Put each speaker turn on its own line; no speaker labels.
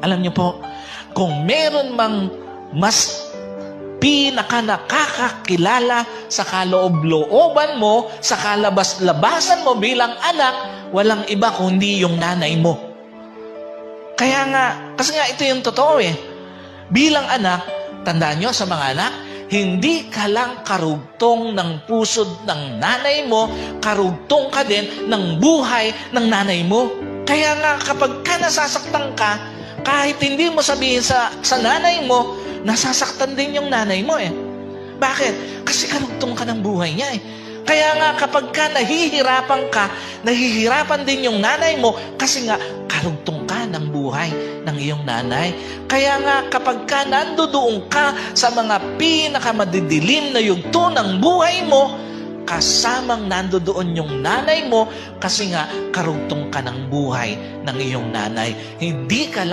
Alam niyo po, kung meron mang mas nakakakilala sa kaloob-looban mo, sa kalabas-labasan mo bilang anak, walang iba kundi yung nanay mo. Kaya nga, kasi nga ito yung totoo eh. Bilang anak, tandaan nyo sa mga anak, hindi ka lang karugtong ng pusod ng nanay mo, karugtong ka din ng buhay ng nanay mo. Kaya nga kapag ka nasasaktan ka, kahit hindi mo sabihin sa nanay mo, nasasaktan din yung nanay mo eh. Bakit? Kasi karugtong ka ng buhay niya eh. Kaya nga kapag ka nahihirapan din yung nanay mo kasi nga karugtong ka ng buhay ng iyong nanay. Kaya nga kapag ka nandoon ka sa mga pinakamadidilim na yugto ng buhay mo, kasamang nandoon yung nanay mo kasi nga karugtong ka ng buhay ng iyong nanay. Hindi ka